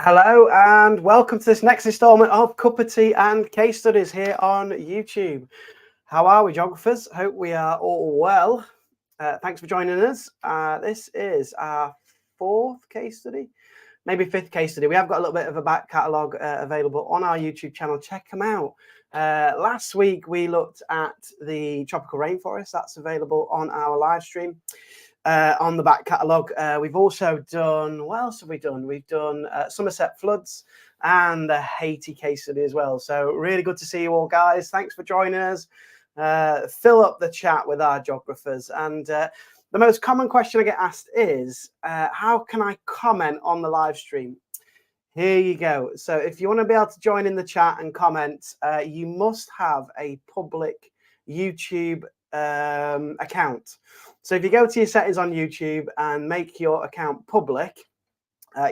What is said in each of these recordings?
Hello and welcome to this next installment of Cup of Tea and Case Studies here on YouTube. How are we, geographers? Hope we are all well. Thanks for joining us. This is our fourth case study, maybe fifth case study. We have got a little bit of a back catalogue available on our YouTube channel. Check them out. Last week we looked at the tropical rainforest. That's available on our live stream. On the back catalogue, we've also done, what else have we done? We've done Somerset floods and the Haiti case study as well. So really good to see you all, guys. Thanks for joining us. Fill up the chat with our geographers. And the most common question I get asked is, how can I comment on the live stream? Here you go. So if you want to be able to join in the chat and comment, you must have a public YouTube account. So if you go to your settings on YouTube and make your account public,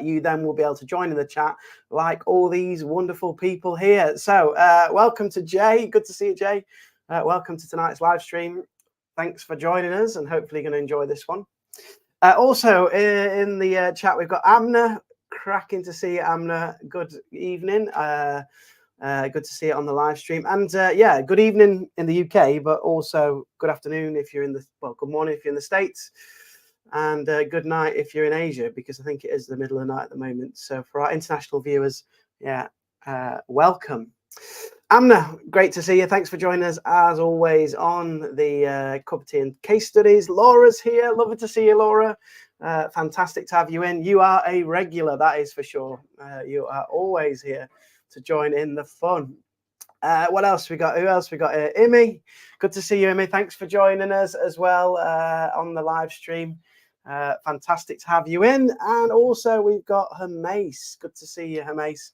you then will be able to join in the chat like all these wonderful people here. So welcome to Jay. Good to see you, Jay. Welcome to tonight's live stream. Thanks for joining us and hopefully you're going to enjoy this one. Also in the chat, we've got Amna. Cracking to see you, Amna. Good evening. Good to see it on the live stream. And yeah, good evening in the UK, but also good afternoon if you're in the, well, good morning if you're in the States, and good night if you're in Asia, because I think it is the middle of the night at the moment. So for our international viewers, yeah, welcome. Amna, great to see you. Thanks for joining us as always on the Cup of Tea and Case Studies. Laura's here. Lovely to see you, Laura. Fantastic to have you in. You are a regular, that is for sure. You are always here to join in the fun. What else we got? Who else we got here? Imi, good to see you, Imi. Thanks for joining us as well on the live stream. Fantastic to have you in. And also we've got Hermes. Good to see you, Hermes.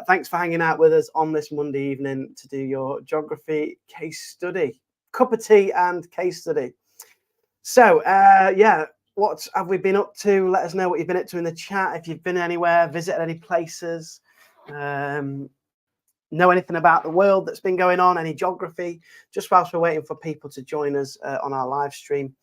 Thanks for hanging out with us on this Monday evening to do your geography case study, cup of tea and case study. So yeah, what have we been up to? Let us know what you've been up to in the chat. If you've been anywhere, visited any places, know anything about the world that's been going on, any geography, just whilst we're waiting for people to join us on our live stream.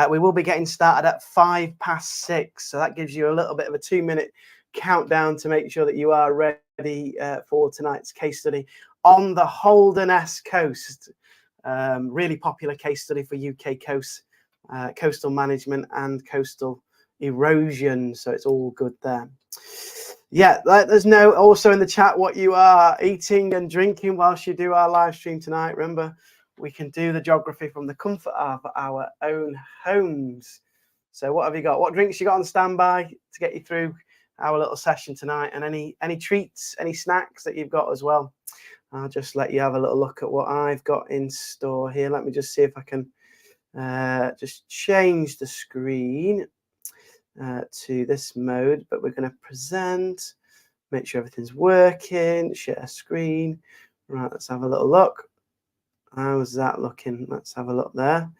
We will be getting started at 6:05, so that gives you a little bit of a 2-minute countdown to make sure that you are ready for tonight's case study on the Holderness coast. Really popular case study for UK coast, coastal management and coastal erosion, so it's all good there. Yeah, let us know also in the chat what you are eating and drinking whilst you do our live stream tonight. Remember, we can do the geography from the comfort of our own homes. So what have you got? What drinks you got on standby to get you through our little session tonight? And any treats, any snacks that you've got as well? I'll just let you have a little look at what I've got in store here. Let me just see if I can just change the screen to this mode, but we're going to present, make sure everything's working, share screen. Right, let's have a little look. How's that looking? Let's have a look there.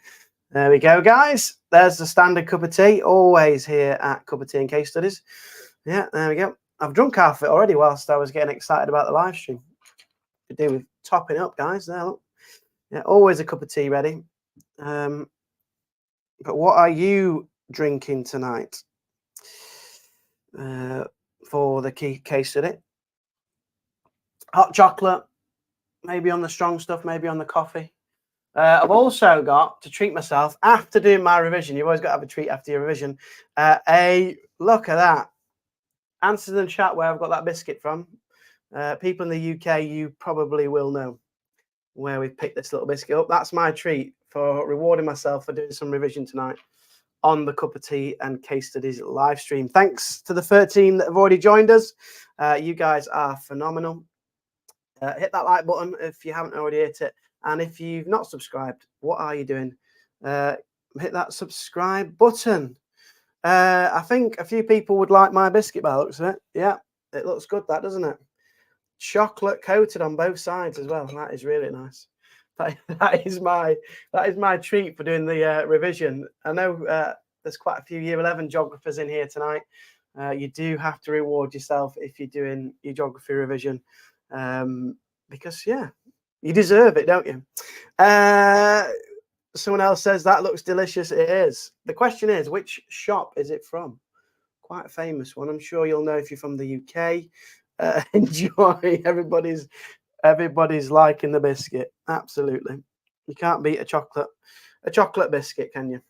There we go, guys. There's the standard cup of tea, always here at Cup of Tea and Case Studies. Yeah, there we go. I've drunk half of it already whilst I was getting excited about the live stream. Could do with topping up, guys. There, look. Yeah, always a cup of tea ready. But what are you drinking tonight for the case study? Hot chocolate, maybe on the strong stuff, maybe on the coffee. I've also got, to treat myself after doing my revision, you've always got to have a treat after your revision, a look at that. Answer in the chat where I've got that biscuit from. People in the UK, you probably will know where we've picked this little biscuit up. That's my treat for rewarding myself for doing some revision tonight on the Cup of Tea and Case Studies live stream. Thanks to the 13 that have already joined us. You guys are phenomenal. Hit that like button if you haven't already hit it. And if you've not subscribed, what are you doing? Hit that subscribe button. I think a few people would like my biscuit by the looks of it. Yeah, it looks good, that, doesn't it? Chocolate coated on both sides as well. That is really nice. That is my treat for doing the revision. I know there's quite a few Year 11 geographers in here tonight. You do have to reward yourself if you're doing your geography revision, because yeah, you deserve it, don't you? Someone else says that looks delicious. It is. The question is, which shop is it from? Quite a famous one. I'm sure you'll know if you're from the UK. Enjoy. Everybody's liking the biscuit. Absolutely. You can't beat a chocolate biscuit, can you?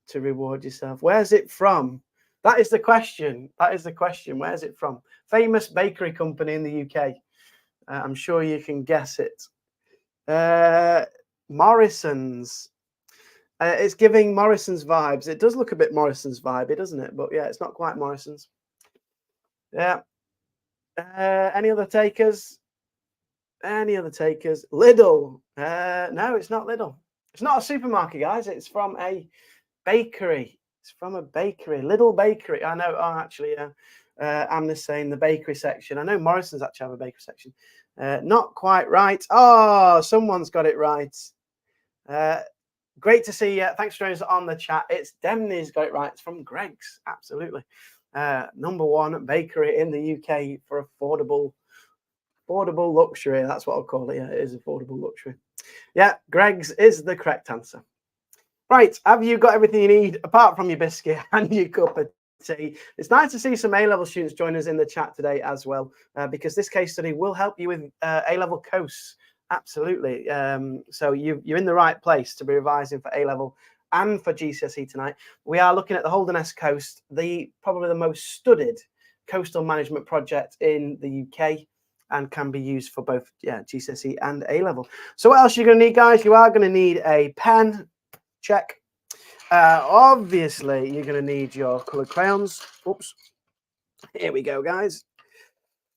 To reward yourself. Where's it from? That is the question. That is the question. Where's it from? Famous bakery company in the UK. I'm sure you can guess it. Morrison's. It's giving Morrison's vibes. It does look a bit Morrison's vibe, doesn't it? But yeah, it's not quite Morrison's. Yeah. Any other takers? Any other takers? Lidl. No, it's not Lidl. It's not a supermarket, guys. It's from a bakery. It's from a bakery. Lidl Bakery. I know. Oh, actually, I'm just saying the bakery section. I know Morrison's actually have a bakery section. Not quite right. Oh, someone's got it right. Great to see you. Thanks for joining us on the chat. It's Demney's got it right. It's from Greg's. Absolutely. #1 bakery in the UK for affordable luxury. That's what I'll call it. Yeah, it is affordable luxury. Yeah, Greg's is the correct answer. Right, have you got everything you need apart from your biscuit and your cup of tea? It's nice to see some A-level students join us in the chat today as well, because this case study will help you with A-level course. Absolutely. So you're in the right place to be revising for A-level and for GCSE tonight. We are looking at the Holderness Coast, probably the most studied coastal management project in the UK, and can be used for both GCSE and A-level. So what else are you going to need, guys? You are going to need a pen. Check. Obviously, you're going to need your coloured crayons. Oops. Here we go, guys.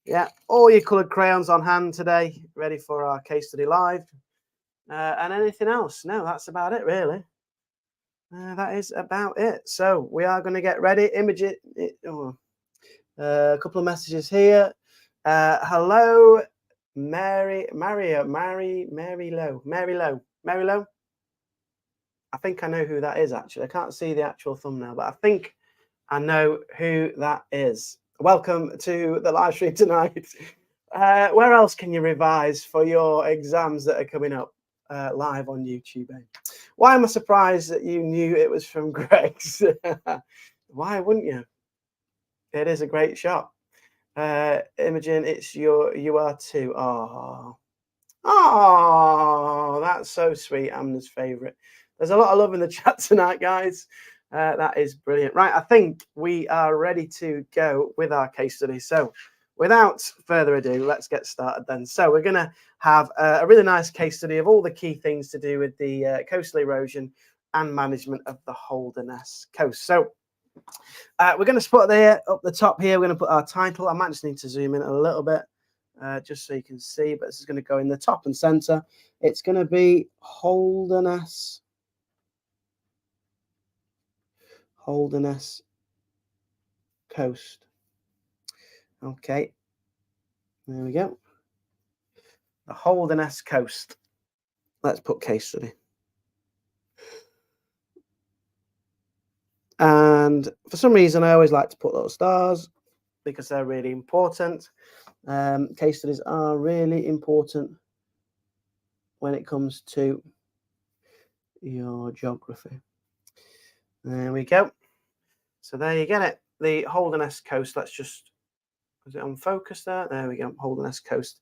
Yeah, all your coloured crayons on hand today, ready for our case study live. And anything else? No, that's about it, really. That is about it. So we are going to get ready. Image it. A couple of messages here. Hello, Mary Lowe. I think I know who that is, actually. I can't see the actual thumbnail, but I think I know who that is. Welcome to the live stream tonight. Where else can you revise for your exams that are coming up live on YouTube? Why am I surprised that you knew it was from Greg's? Why wouldn't you? It is a great shot. Imogen, you are too. Oh, that's so sweet. Amna's favourite. There's a lot of love in the chat tonight, guys. That is brilliant. Right, I think we are ready to go with our case study. So without further ado, let's get started then. So we're going to have a really nice case study of all the key things to do with the coastal erosion and management of the Holderness coast. So we're going to put there up the top here. We're going to put our title. I might just need to zoom in a little bit just so you can see, but this is going to go in the top and center. It's going to be Holderness coast. Okay, there we go. The Holderness coast. Let's put case study. And for some reason, I always like to put little stars because they're really important. Case studies are really important when it comes to your geography. There we go. So there you get it. The Holderness coast. Let's just, is it on focus there? There we go. Holderness coast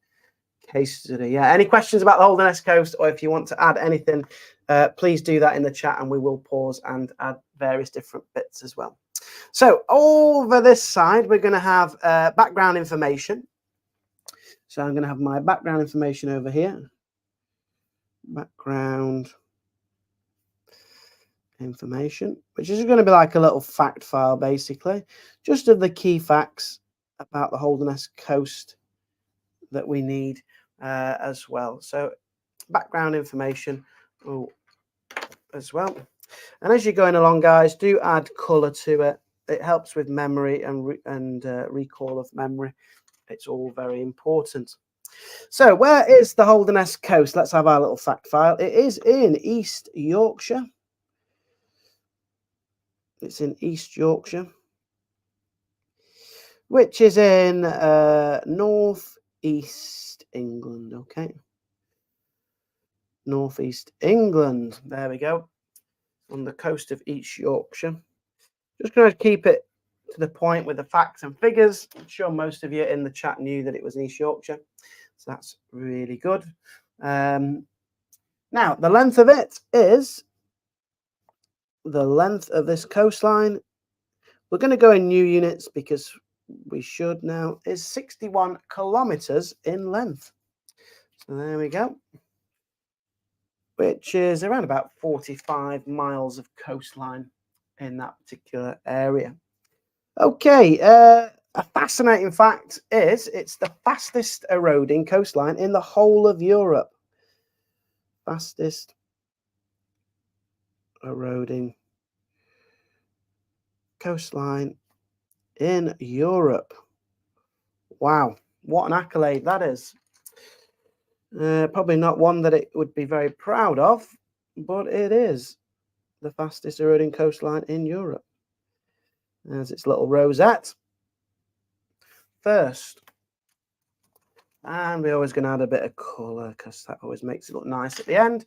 case study. Yeah. Any questions about the Holderness coast, or if you want to add anything, please do that in the chat and we will pause and add various different bits as well. So over this side, we're going to have background information. So I'm going to have my background information over here. Background information, which is going to be like a little fact file, basically, just of the key facts about the Holderness coast that we need as well. So background information as well. And as you're going along, guys, do add color to it. It helps with memory and recall of memory. It's all very important. So where is the Holderness coast? Let's have our little fact file. It is in East Yorkshire. It's in East Yorkshire, which is in northeast England. Okay, northeast England. There we go. On the coast of East Yorkshire. Just going to keep it to the point with the facts and figures. I'm sure most of you in the chat knew that it was in East Yorkshire, so that's really good. Now, the length of it is, the length of this coastline, we're going to go in new units because we should now, is 61 kilometers in length. So there we go, which is around about 45 miles of coastline in that particular area. Okay, a fascinating fact is it's the fastest eroding coastline in the whole of Europe. Fastest eroding coastline in Europe. Wow, what an accolade that is. Probably not one that it would be very proud of, but it is the fastest eroding coastline in Europe. There's its little rosette first. And we're always going to add a bit of colour because that always makes it look nice at the end.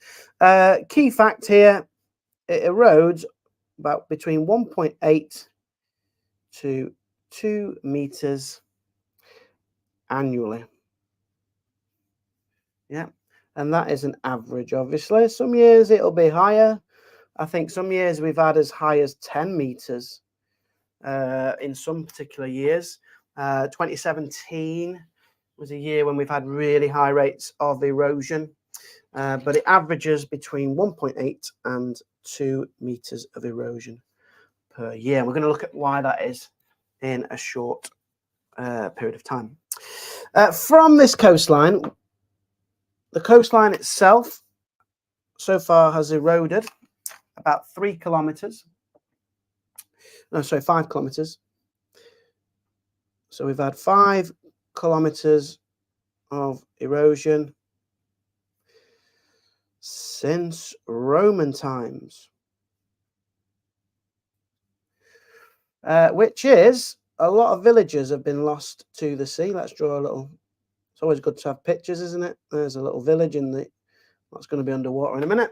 Key fact here, it erodes about between 1.8 to 2 meters annually. Yeah, and that is an average, obviously. Some years it'll be higher. I think some years we've had as high as 10 meters in some particular years. 2017 was a year when we've had really high rates of erosion, but it averages between 1.8 and 2 meters of erosion per year. We're going to look at why that is in a short period of time. From this coastline, the coastline itself so far has eroded about 3 kilometers. No, sorry, 5 kilometers. So we've had 5 kilometers of erosion since Roman times, which is a lot of villages have been lost to the sea. Let's draw a little. It's always good to have pictures, isn't it? There's a little village in the that's going to be underwater in a minute,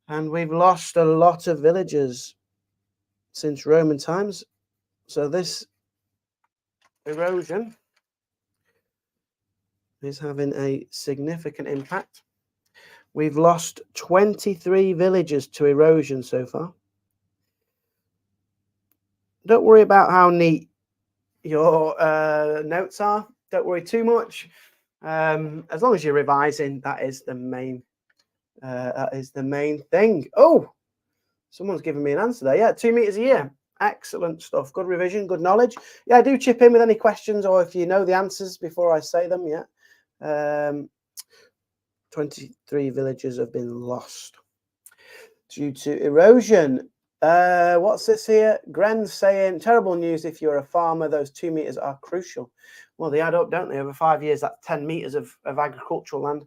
and we've lost a lot of villages since Roman times. So this erosion is having a significant impact. We've lost 23 villages to erosion so far. Don't worry about how neat your notes are. Don't worry too much. As long as you're revising, that is the main thing. Oh, someone's given me an answer there. Yeah, 2 meters a year. Excellent stuff. Good revision, good knowledge. Yeah, do chip in with any questions or if you know the answers before I say them. Yeah. 23 villages have been lost due to erosion. What's this here? Gren's saying, terrible news if you're a farmer. Those 2 meters are crucial. Well, they add up, don't they? Over 5 years, that's 10 meters of agricultural land.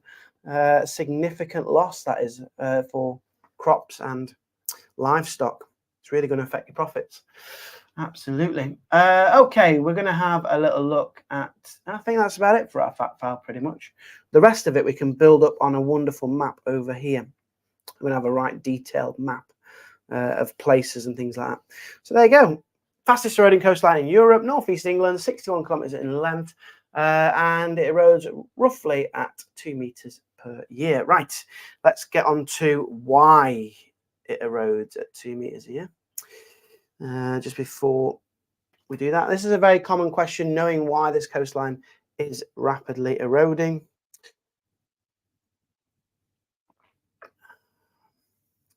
Significant loss, that is, for crops and livestock. It's really going to affect your profits. Absolutely. Okay, we're going to have a little look at, I think that's about it for our fact file pretty much. The rest of it we can build up on a wonderful map over here. We're going to have a right detailed map of places and things like that. So there you go. Fastest eroding coastline in Europe, northeast England, 61 kilometers in length, and it erodes roughly at 2 meters per year. Right, let's get on to why it erodes at 2 meters a year. Just before we do that, this is a very common question, knowing why this coastline is rapidly eroding.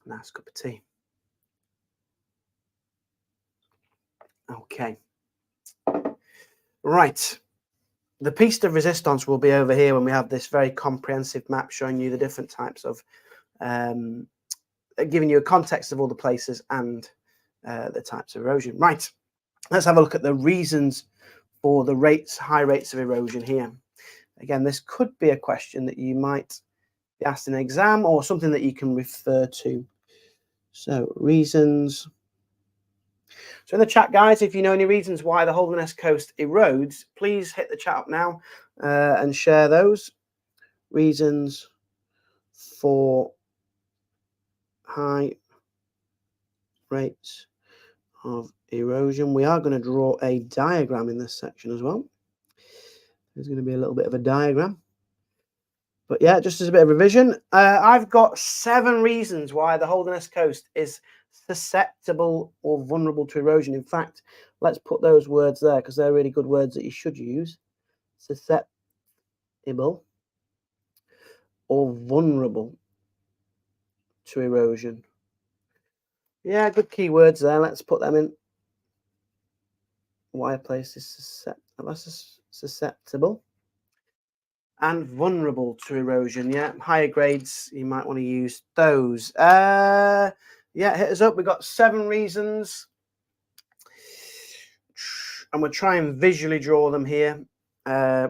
Nice cup of tea. Okay. Right. The piece de resistance will be over here when we have this very comprehensive map showing you the different types of, giving you a context of all the places and the types of erosion. Right. Let's have a look at the reasons for the high rates of erosion here. Again, this could be a question that you might be asked in an exam or something that you can refer to. So, reasons. So in the chat, guys, if you know any reasons why the Holderness coast erodes, please hit the chat up now and share those reasons for high rates of erosion. We are going to draw a diagram in this section as well. There's going to be a little bit of a diagram. But yeah, just as a bit of revision, I've got 7 reasons why the Holderness coast is susceptible or vulnerable to erosion. In fact, let's put those words there because they're really good words that you should use. Susceptible or vulnerable to erosion. Yeah, good keywords there. Let's put them in. Why a place is susceptible and vulnerable to erosion. Yeah, higher grades, you might want to use those. Yeah, hit us up. We've got 7 reasons. And we'll try and visually draw them here.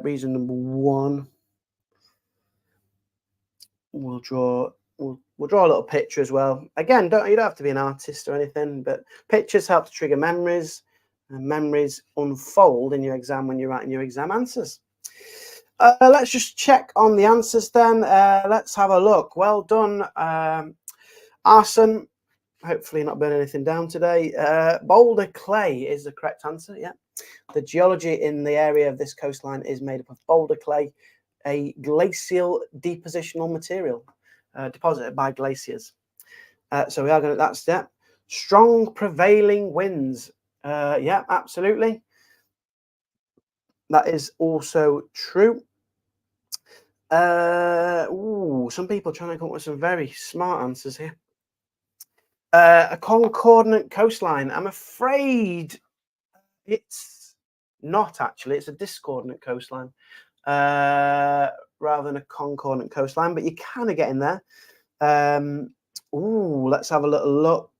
Reason number 1. We'll draw a little picture as well. Again, you don't have to be an artist or anything, but pictures help to trigger memories, and memories unfold in your exam when you're writing your exam answers. Let's just check on the answers then. Let's have a look. Well done, Arson. Hopefully not burn anything down today. Boulder clay is the correct answer. Yeah. The geology in the area of this coastline is made up of boulder clay, a glacial depositional material deposited by glaciers. So we are going to, that's that. Strong prevailing winds. Yeah, absolutely. That is also true. Some people trying to come up with some very smart answers here. A concordant coastline. I'm afraid it's not actually. It's a discordant coastline rather than a concordant coastline, but you kind of get in there. Let's have a little look.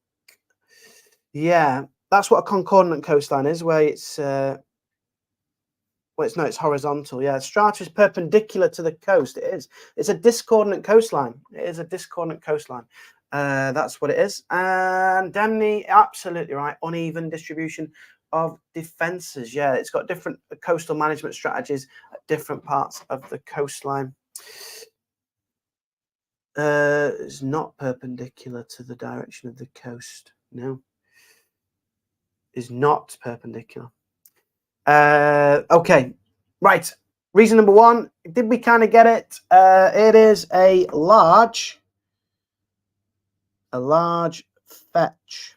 Yeah, that's what a concordant coastline is, where it's it's horizontal. Yeah, strata is perpendicular to the coast. It is. It's a discordant coastline. It is a discordant coastline. That's what it is. And Demney, absolutely right. Uneven distribution of defences. Yeah, it's got different coastal management strategies at different parts of the coastline. It's not perpendicular to the direction of the coast. No, is not perpendicular. Okay, right. Reason number 1. Did we kind of get it? It is a large fetch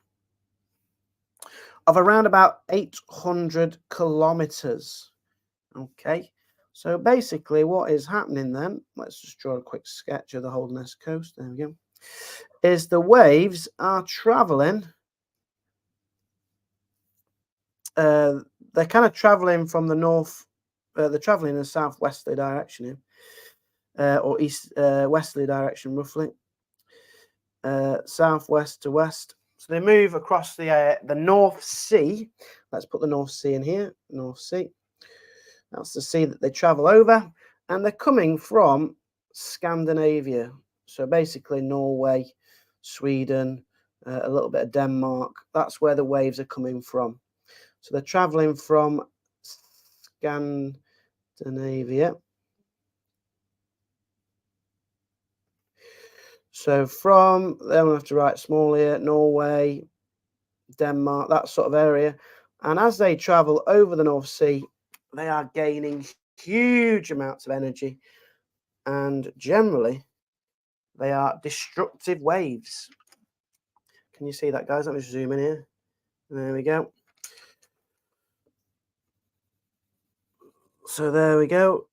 of around about 800 kilometers. Okay, so basically what is happening then, let's just draw a quick sketch of the Holderness coast. There we go. Is the waves are traveling. They're kind of traveling from the north. They're traveling in a southwesterly direction here, or east westerly direction, roughly. Southwest to west. So they move across the North Sea. Let's put the North Sea in here. North Sea. That's the sea that they travel over, and they're coming from Scandinavia. So basically Norway, Sweden, a little bit of Denmark. That's where the waves are coming from. So they're traveling from Scandinavia. So from, then we'll have to write small here, Norway, Denmark, that sort of area. And as they travel over the North Sea, they are gaining huge amounts of energy. And generally, they are destructive waves. Can you see that, guys? Let me zoom in here. There we go. So there we go.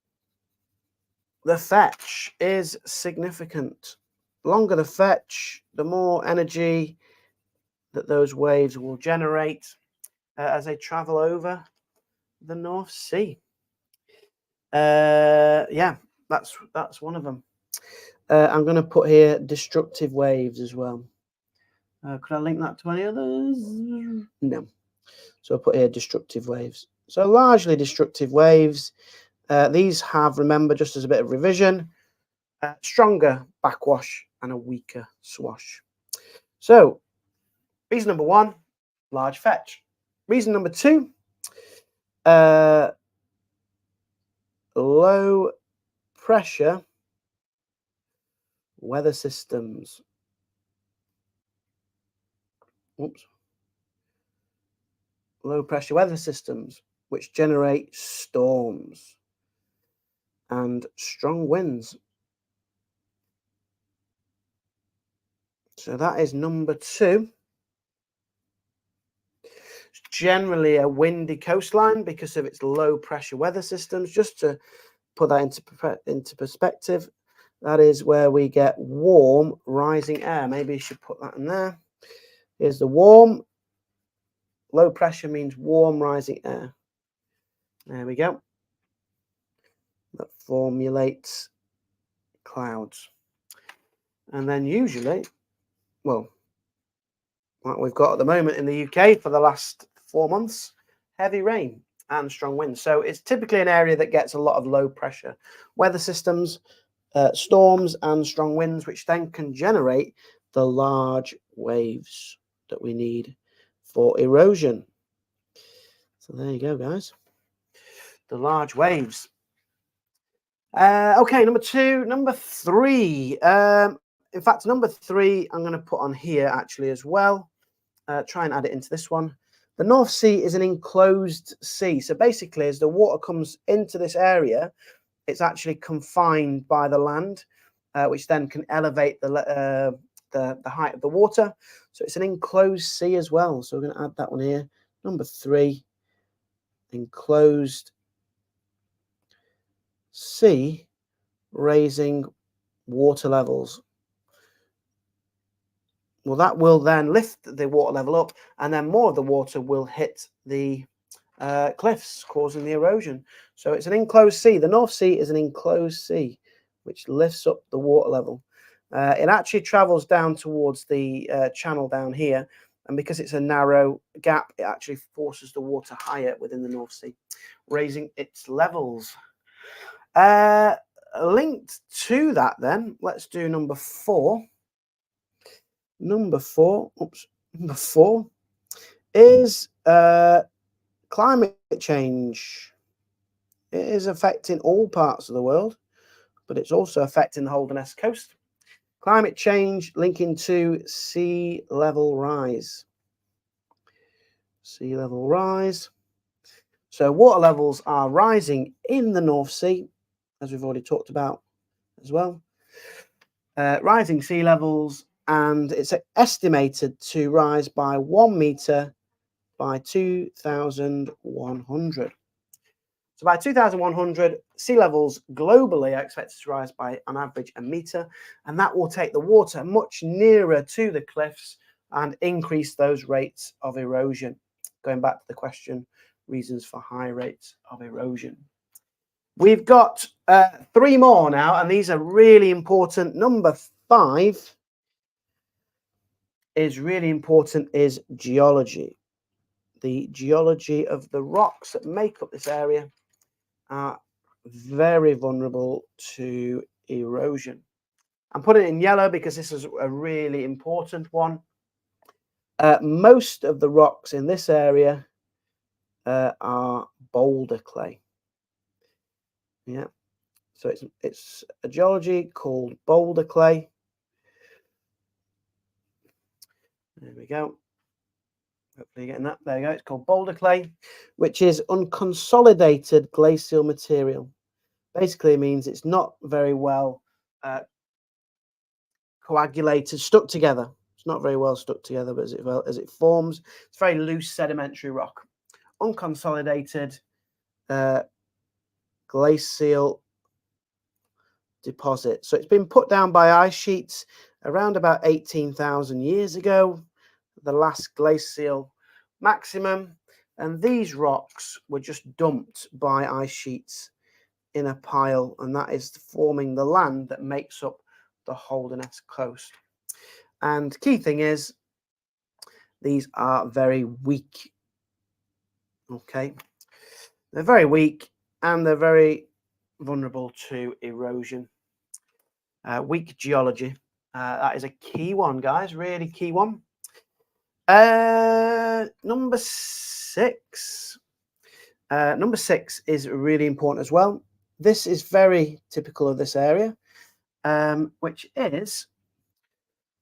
The fetch is significant. The longer the fetch, the more energy that those waves will generate as they travel over the North Sea. Yeah, that's one of them. I'm going to put here destructive waves as well. Could I link that to any others? No. So I'll put here destructive waves. So largely destructive waves. These have, remember, just as a bit of revision, stronger backwash and a weaker swash. So reason number 1, large fetch. Reason number 2, low pressure weather systems. Oops. low pressure weather systems, which generate storms and strong winds. So that is number 2. It's generally a windy coastline because of its low pressure weather systems. Just to put that into perspective, that is where we get warm rising air. Maybe you should put that in there. Here's the warm. Low pressure means warm rising air. There we go. That formulates clouds. And then usually, well, like we've got at the moment in the UK for the last 4 months, heavy rain and strong winds. So it's typically an area that gets a lot of low pressure weather systems, storms and strong winds, which then can generate the large waves that we need for erosion. So there you go, guys. The large waves. Okay, number 2. Number 3. In fact, number 3 I'm going to put on here actually as well. Try and add it into this one. The North Sea is an enclosed sea. So basically, as the water comes into this area, it's actually confined by the land, which then can elevate the height of the water. So it's an enclosed sea as well. So we're going to add that one here. Number 3, enclosed sea, raising water levels. Well, that will then lift the water level up, and then more of the water will hit the cliffs, causing the erosion. So it's an enclosed sea. The North Sea is an enclosed sea, which lifts up the water level. It actually travels down towards the channel down here, and because it's a narrow gap, it actually forces the water higher within the North Sea, raising its levels. Linked to that, then, let's do number 4. Number 4 is climate change. It is affecting all parts of the world, but it's also affecting the Holderness coast. Climate change linking to sea level rise. Sea level rise. So water levels are rising in the North Sea, as we've already talked about as well. Rising sea levels, and it's estimated to rise by 1 meter by 2100. So by 2100, sea levels globally are expected to rise by an average 1 meter, and that will take the water much nearer to the cliffs and increase those rates of erosion. Going back to the question, reasons for high rates of erosion. We've got 3 more now, and these are really important. Number 5 is really important, is geology. The geology of the rocks that make up this area are very vulnerable to erosion. I'm putting it in yellow because this is a really important one. Most of the rocks in this area are boulder clay. Yeah, so it's a geology called boulder clay. There we go. Hopefully you're getting that. There you go. It's called boulder clay, which is unconsolidated glacial material. Basically, it means it's not very well coagulated, stuck together. It's not very well stuck together, but as it forms, it's very loose sedimentary rock. Unconsolidated glacial deposit. So it's been put down by ice sheets around about 18,000 years ago, the last glacial maximum, and these rocks were just dumped by ice sheets in a pile, and that is forming the land that makes up the Holderness coast. And key thing is, these are very weak. Okay, they're very weak and they're very vulnerable to erosion. Weak geology. That is a key one, guys. Really key one. Number 6. Number 6 is really important as well. This is very typical of this area, which is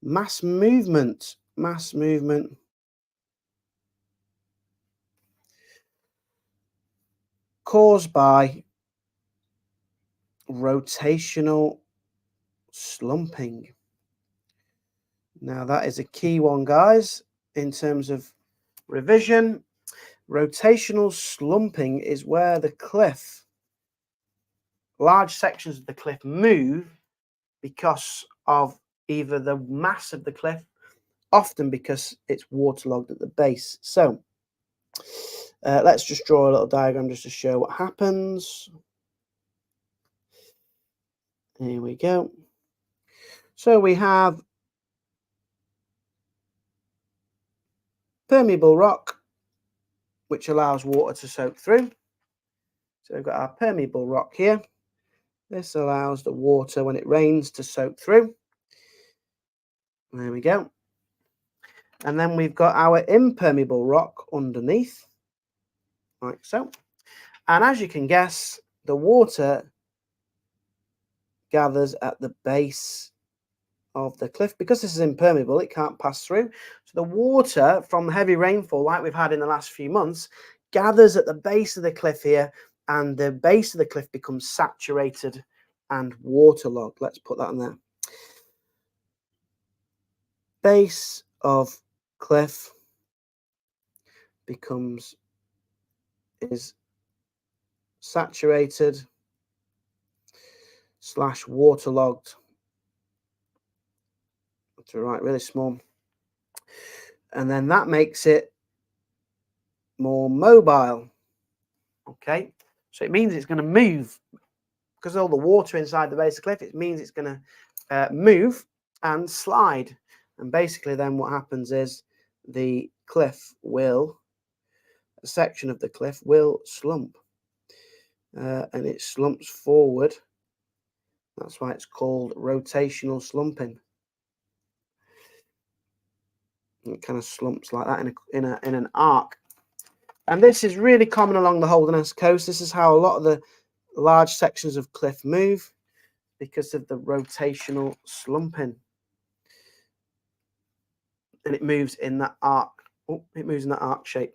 mass movement. Mass movement caused by rotational slumping. Now, that is a key one, guys, in terms of revision. Rotational slumping is where the cliff, large sections of the cliff, move because of either the mass of the cliff, often because it's waterlogged at the base. So let's just draw a little diagram just to show what happens. Here we go. So we have permeable rock, which allows water to soak through. So we've got our permeable rock here. This allows the water, when it rains, to soak through. There we go. And then we've got our impermeable rock underneath, like so. And as you can guess, the water gathers at the base of the cliff. Because this is impermeable, it can't pass through. So the water from the heavy rainfall, like we've had in the last few months, gathers at the base of the cliff here, and the base of the cliff becomes saturated and waterlogged. Let's put that on there. Base of cliff is saturated / waterlogged. To write really small, and then that makes it more mobile. Okay, so it means it's going to move because all the water inside the base of the cliff. It means it's going to move and slide, and basically then what happens is the cliff will, a section of the cliff will slump, and it slumps forward. That's why it's called rotational slumping. It kind of slumps like that in an arc, and this is really common along the Holderness coast. This is how a lot of the large sections of cliff move, because of the rotational slumping, and it moves in that arc. Oh, it moves in that arc shape.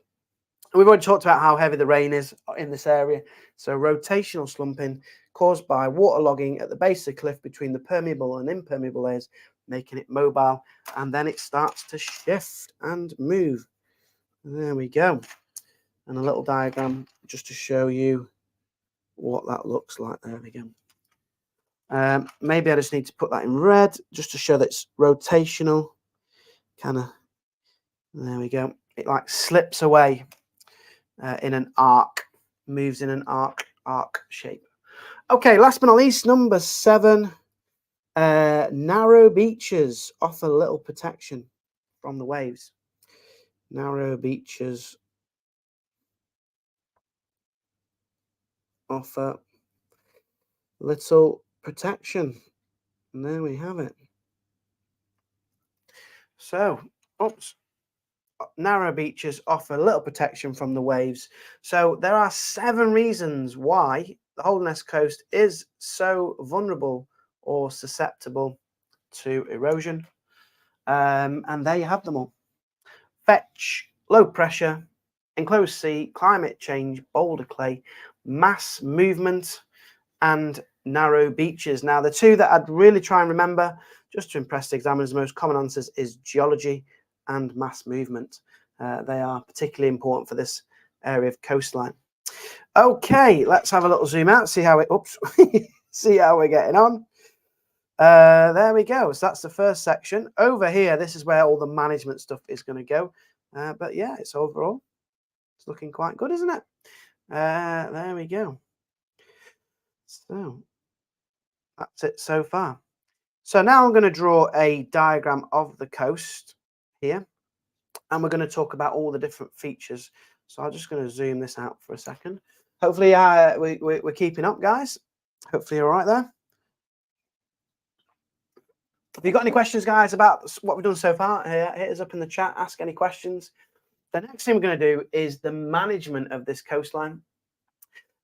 And we've already talked about how heavy the rain is in this area. So rotational slumping caused by waterlogging at the base of the cliff between the permeable and impermeable layers, making it mobile, and then it starts to shift and move. There we go. And a little diagram just to show you what that looks like. There we go. Maybe I just need to put that in red just to show that it's rotational. Kind of, there we go. It like slips away in an arc, moves in an arc shape. Okay, last but not least, number 7. Narrow beaches offer little protection from the waves. Narrow beaches offer little protection. And there we have it. So, narrow beaches offer little protection from the waves. So there are 7 reasons why the Holderness coast is so vulnerable or susceptible to erosion. And there you have them all. Fetch, low pressure, enclosed sea, climate change, boulder clay, mass movement, and narrow beaches. Now, the 2 that I'd really try and remember, just to impress the examiners, the most common answers is geology and mass movement. They are particularly important for this area of coastline. Okay, let's have a little zoom out, see how it, see how we're getting on. There we go. So that's the first section. Over here, this is where all the management stuff is going to go. But yeah, it's overall, it's looking quite good, isn't it? There we go. So that's it so far. So now I'm going to draw a diagram of the coast here, and we're going to talk about all the different features. So I'm just going to zoom this out for a second. Hopefully we're keeping up, guys. Hopefully you're all right there. If you've got any questions, guys, about what we've done so far, hit us up in the chat, ask any questions. The next thing we're going to do is the management of this coastline.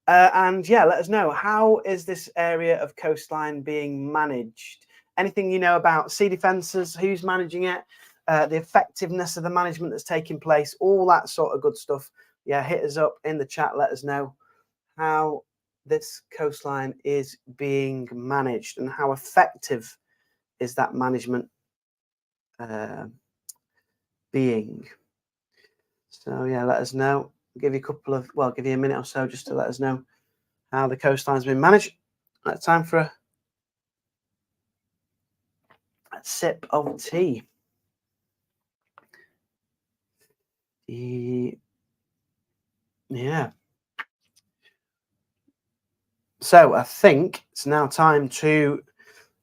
And yeah, let us know, how is this area of coastline being managed? Anything you know about sea defences, who's managing it, the effectiveness of the management that's taking place, all that sort of good stuff. Yeah, hit us up in the chat, let us know how this coastline is being managed and how effective is that management being. So yeah, let us know. I'll give you a couple of, well, give you a minute or so just to let us know how the coastline's been managed. It's time for a sip of tea. Yeah. So I think it's now time to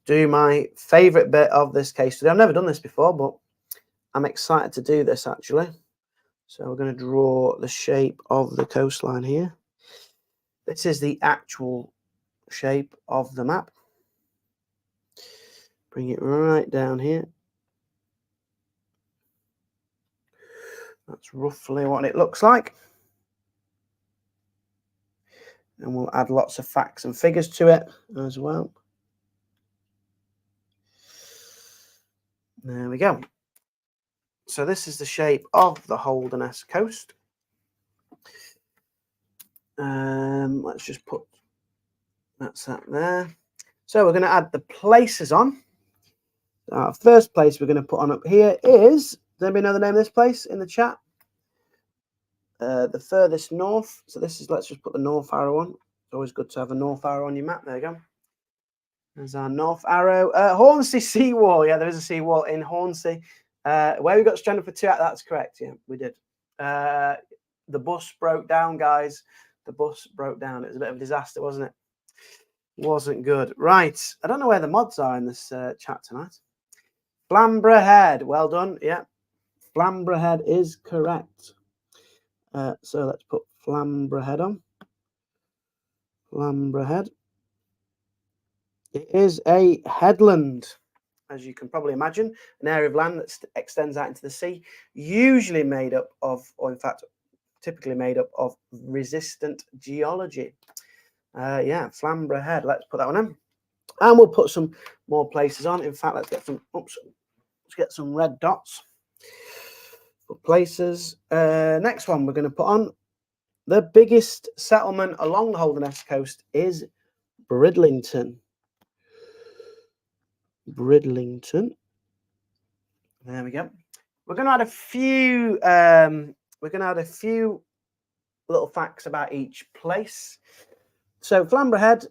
do my favorite bit of this case study. I've never done this before, but I'm excited to do this actually. So we're going to draw the shape of the coastline here. This is the actual shape of the map. Bring it right down here. That's roughly what it looks like. And we'll add lots of facts and figures to it as well. There we go. So this is the shape of the Holderness coast. Let's just put that there. So we're going to add the places on. Our first place we're going to put on up here is, does anybody know the name of this place in the chat? The furthest north. So this is, let's just put the north arrow on. It's always good to have a north arrow on your map. There you go. There's our north arrow. Hornsey seawall. Yeah, there is a seawall in Hornsey. Where we got stranded for 2 hours. That's correct. Yeah, we did. The bus broke down, guys. The bus broke down. It was a bit of a disaster, wasn't it? Wasn't good. Right. I don't know where the mods are in this chat tonight. Flamborough Head. Well done. Yeah. Flamborough Head is correct. So let's put Flamborough Head on. Flamborough Head. It is a headland, as you can probably imagine, an area of land that extends out into the sea, usually made up of, or in fact, typically made up of resistant geology. Yeah, Flamborough Head. Let's put that one in. And we'll put some more places on. In fact, let's get some, let's get some red dots for places. Next one we're going to put on. The biggest settlement along the Holderness coast is Bridlington. Bridlington. There we go. We're going to add a few. We're going to add a few little facts about each place. So Flamborough Head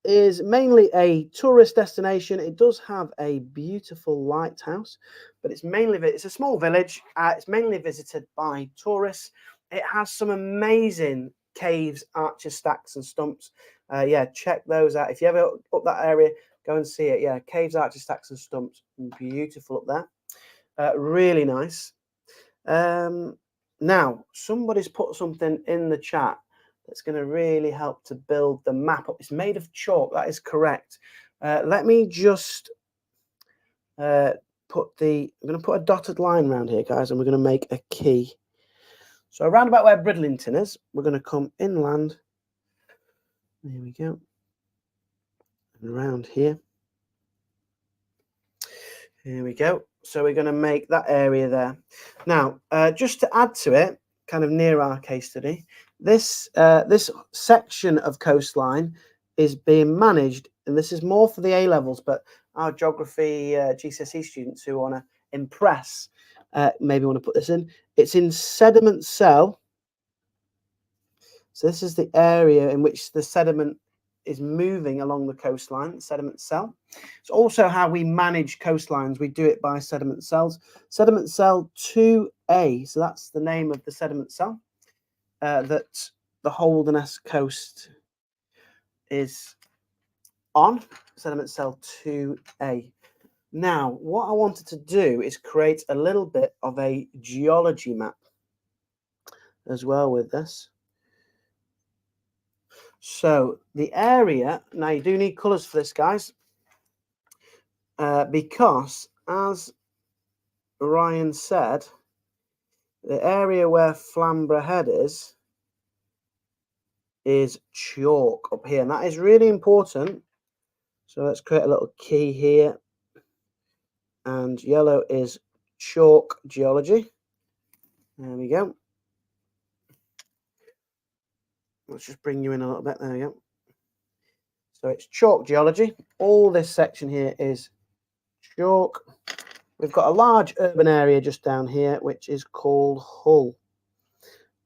is mainly a tourist destination. It does have a beautiful lighthouse, but it's a small village. It's mainly visited by tourists. It has some amazing caves, arches, stacks, and stumps. Yeah, check those out. If you ever up that area, go and see it. Yeah, caves, arches, stacks, and stumps. Beautiful up there. Really nice. Now, somebody's put something in the chat that's going to really help to build the map up. It's made of chalk. That is correct. Let me just I'm going to put a dotted line around here, guys, and we're going to make a key. So around about where Bridlington is, we're going to come inland. There we go. And around here. Here we go. So we're going to make that area there. Now, just to add to it, kind of near our case study, this section of coastline is being managed, and this is more for the A-levels, but our geography GCSE students who want to impress maybe want to put this in. It's in sediment cell. So this is the area in which the sediment is moving along the coastline, sediment cell. It's also how we manage coastlines. We do it by sediment cells. Sediment cell 2A, so that's the name of the sediment cell that the Holderness coast is on, sediment cell 2A. Now, what I wanted to do is create a little bit of a geology map as well with this. So the area, now you do need colours for this, guys, because as Ryan said, the area where Flamborough Head is chalk up here, and that is really important. So let's create a little key here, and yellow is chalk geology. There we go. Let's just bring you in a little bit. There we go. So it's chalk geology. All this section here is chalk. We've got a large urban area just down here, which is called Hull.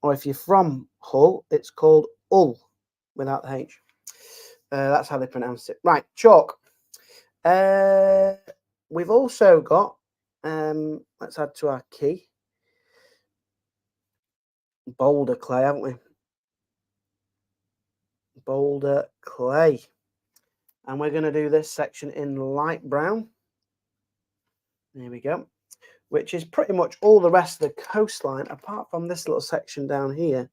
Or if you're from Hull, it's called Hull without the H. That's how they pronounce it. Right, chalk. We've also got, let's add to our key, boulder clay, haven't we? Boulder clay. And we're going to do this section in light brown. There we go. Which is pretty much all the rest of the coastline, apart from this little section down here.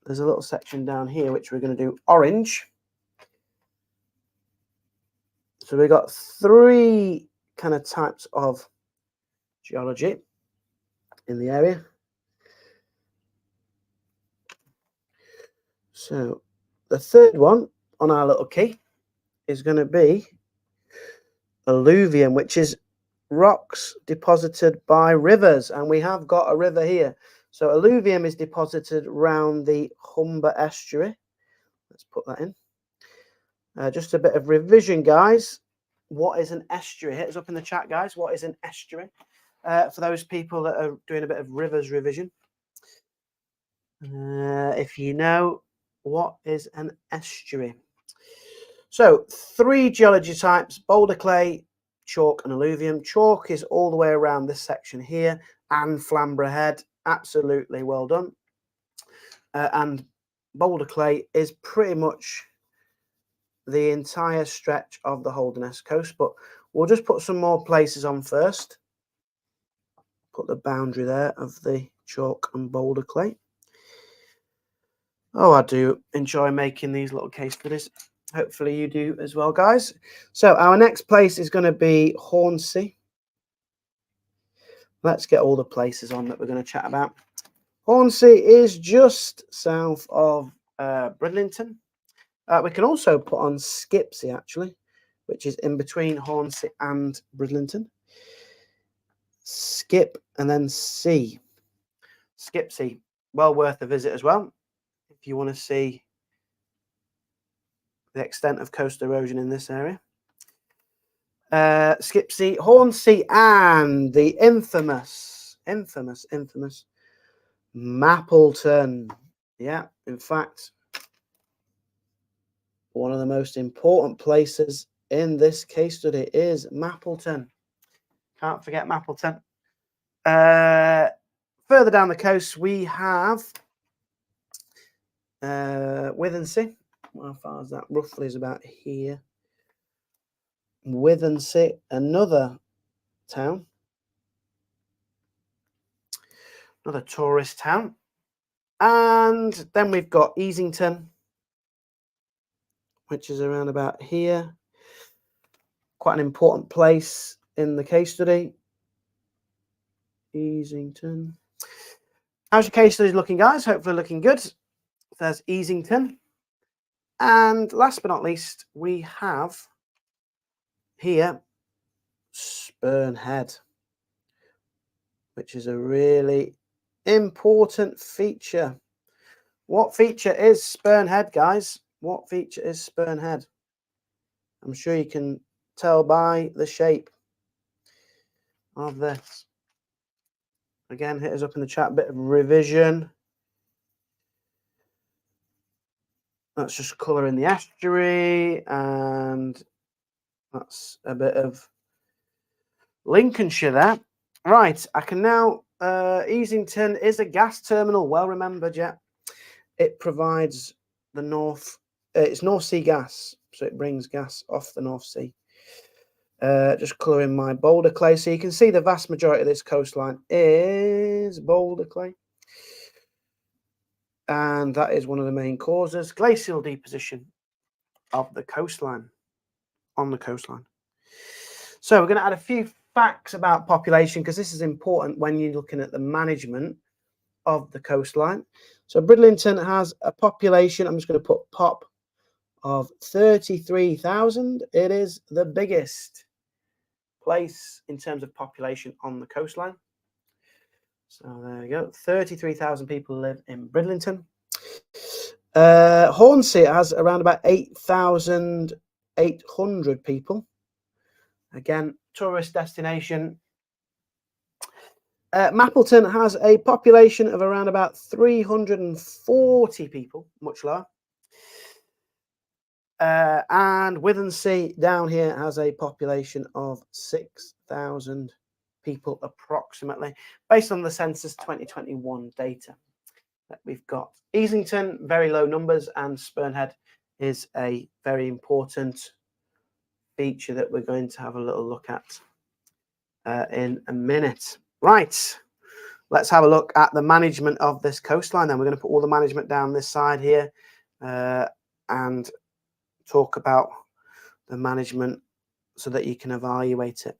There's a little section down here, which we're going to do orange. So we've got 3 kind of types of geology in the area. So the third one on our little key is going to be alluvium, which is rocks deposited by rivers, and we have got a river here. So alluvium is deposited around the Humber estuary. Let's put that in. Just a bit of revision, guys. What is an estuary? Hit us up in the chat, guys. What is an estuary? For those people that are doing a bit of rivers revision. If you know, what is an estuary? So 3 geology types: boulder clay, chalk and alluvium. Chalk is all the way around this section here and Flamborough Head. Absolutely well done. And boulder clay is pretty much the entire stretch of the Holderness coast, but we'll just put some more places on first. Put the boundary there of the chalk and boulder clay. Oh, I do enjoy making these little case studies. Hopefully you do as well, guys. So our next place is going to be Hornsey. Let's get all the places on that we're going to chat about. Hornsey is just south of Bridlington. We can also put on Skipsea, actually, which is in between Hornsey and Bridlington. Skip and then sea. Skipsea, well worth a visit as well, if you want to see the extent of coastal erosion in this area. Skipsea, Hornsey, and the infamous Mappleton. Yeah, in fact, one of the most important places in this case study is Mappleton. Can't forget Mappleton. Further down the coast, we have Withensea. How far is that? Roughly is about here. Withensea, another town. Another tourist town. And then we've got Easington, which is around about here. Quite an important place in the case study. Easington. How's your case studies looking, guys? Hopefully looking good. There's Easington. And last but not least, we have here Spurn Head, which is a really important feature. What feature is Spurn Head, guys? What feature is Spurn Head? I'm sure you can tell by the shape of this. Again, hit us up in the chat, bit of revision. That's just colour in the estuary, and that's a bit of Lincolnshire there. Right, I can now, Easington is a gas terminal, well remembered, yeah. It provides the it's North Sea gas, so it brings gas off the North Sea. Just colouring my boulder clay, so you can see the vast majority of this coastline is boulder clay. And that is one of the main causes, glacial deposition of the coastline, on the coastline. So we're going to add a few facts about population, because this is important when you're looking at the management of the coastline. So Bridlington has a population, I'm just going to put pop, of 33,000. It is the biggest place in terms of population on the coastline. So there you go, 33,000 people live in Bridlington. Hornsey has around about 8,800 people. Again, tourist destination. Mappleton has a population of around about 340 people, much lower. And Withensea down here has a population of 6,000 people approximately, based on the census 2021 data that we've got. Easington, very low numbers, and Spurnhead is a very important feature that we're going to have a little look at in a minute. Right, let's have a look at the management of this coastline. Then we're going to put all the management down this side here and talk about the management so that you can evaluate it.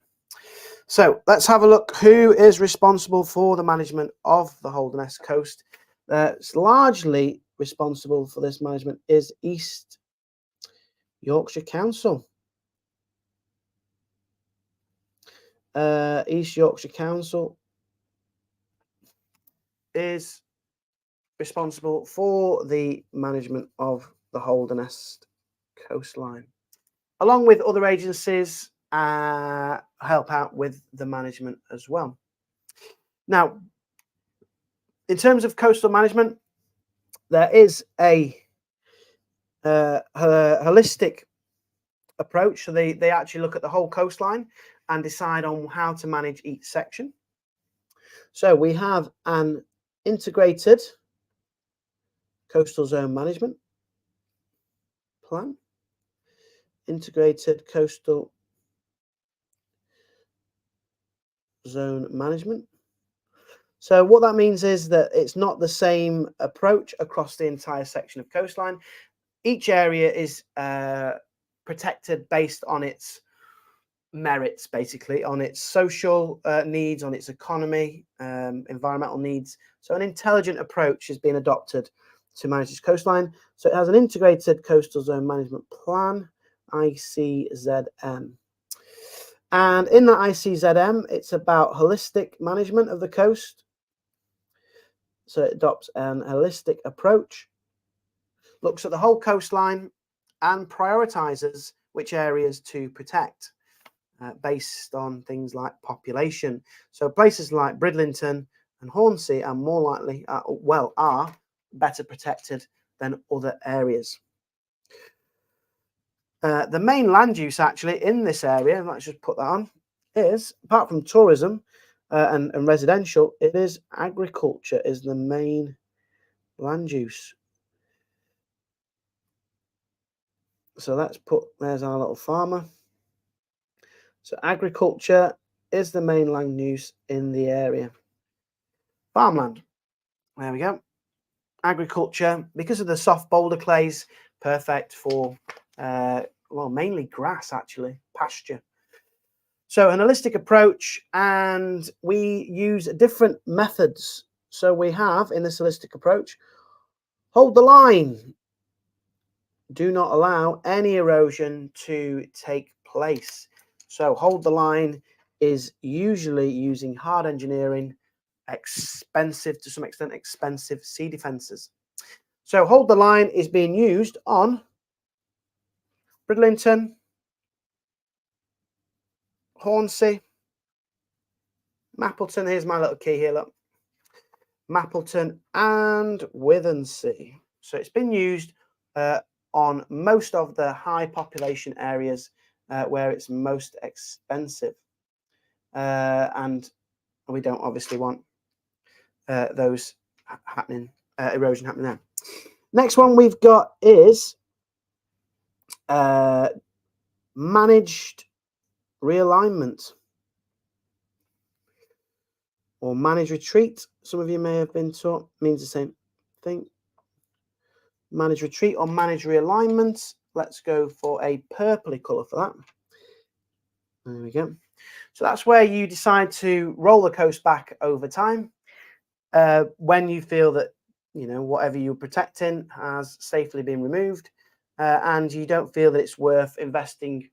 So let's have a look who is responsible for the management of the Holderness coast. It's largely responsible for this management is East Yorkshire Council. East Yorkshire Council is responsible for the management of the Holderness coastline, along with other agencies help out with the management as well. Now, in terms of coastal management, there is a holistic approach. So they actually look at the whole coastline and decide on how to manage each section. So we have an integrated coastal zone management plan, integrated coastal zone management. So what that means is that it's not the same approach across the entire section of coastline. Each area is protected based on its merits, basically, on its social needs, on its economy, environmental needs. So an intelligent approach has been adopted to manage this coastline. So it has an integrated coastal zone management plan, ICZM. And in that ICZM, it's about holistic management of the coast. So it adopts an holistic approach, looks at the whole coastline and prioritizes which areas to protect based on things like population. So places like Bridlington and Hornsey are more likely, are better protected than other areas. The main land use actually in this area, let's just put that on, is, apart from tourism and residential, it is agriculture is the main land use. So let's put, there's our little farmer. So agriculture is the main land use in the area. Farmland, there we go. Agriculture, because of the soft boulder clays, perfect for, well, mainly grass actually, pasture. So an holistic approach, and we use different methods. So we have, in this holistic approach, hold the line. Do not allow any erosion to take place. So hold the line is usually using hard engineering, expensive, to some extent, expensive sea defences. So hold the line is being used on Bridlington, Hornsey, Mappleton, here's my little key here, look. Mappleton and Withensea. So it's been used on most of the high population areas where it's most expensive. And we don't obviously want those happening, erosion happening there. Next one we've got is managed realignment or managed retreat. Some of you may have been taught, means the same thing. Managed retreat or managed realignment. Let's go for a purpley colour for that. There we go. So that's where you decide to roll the coast back over time when you feel that, you know, whatever you're protecting has safely been removed and you don't feel that it's worth investing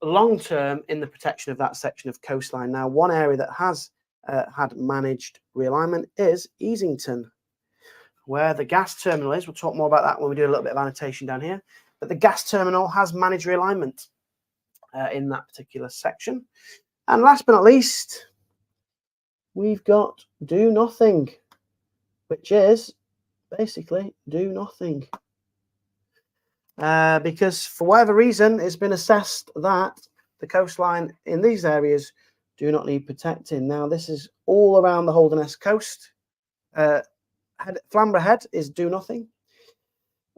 long term in the protection of that section of coastline. Now, one area that has had managed realignment is Easington. where the gas terminal is. We'll talk more about that when we do a little bit of annotation down here. But the gas terminal has managed realignment in that particular section. And last but not least, we've got do nothing, which is basically do nothing. Because for whatever reason, it's been assessed that the coastline in these areas do not need protecting. Now, this is all around the Holderness coast. Flamborough Head is do nothing.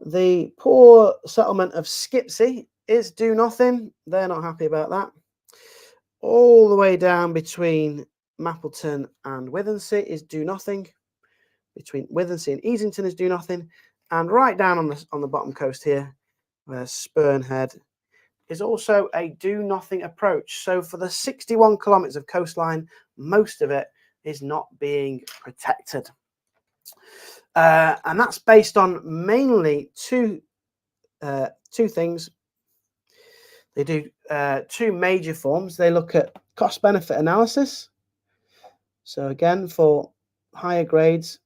The poor settlement of Skipsea is do nothing. They're not happy about that. All the way down between Mappleton and Withensea is do nothing. Between Withensea and Easington is do nothing. And right down on the bottom coast here, where Spurn Head is also a do nothing approach. So for the 61 kilometres of coastline, most of it is not being protected. And that's based on mainly two things. They do two major forms. They look at cost benefit analysis. So again, for higher grades,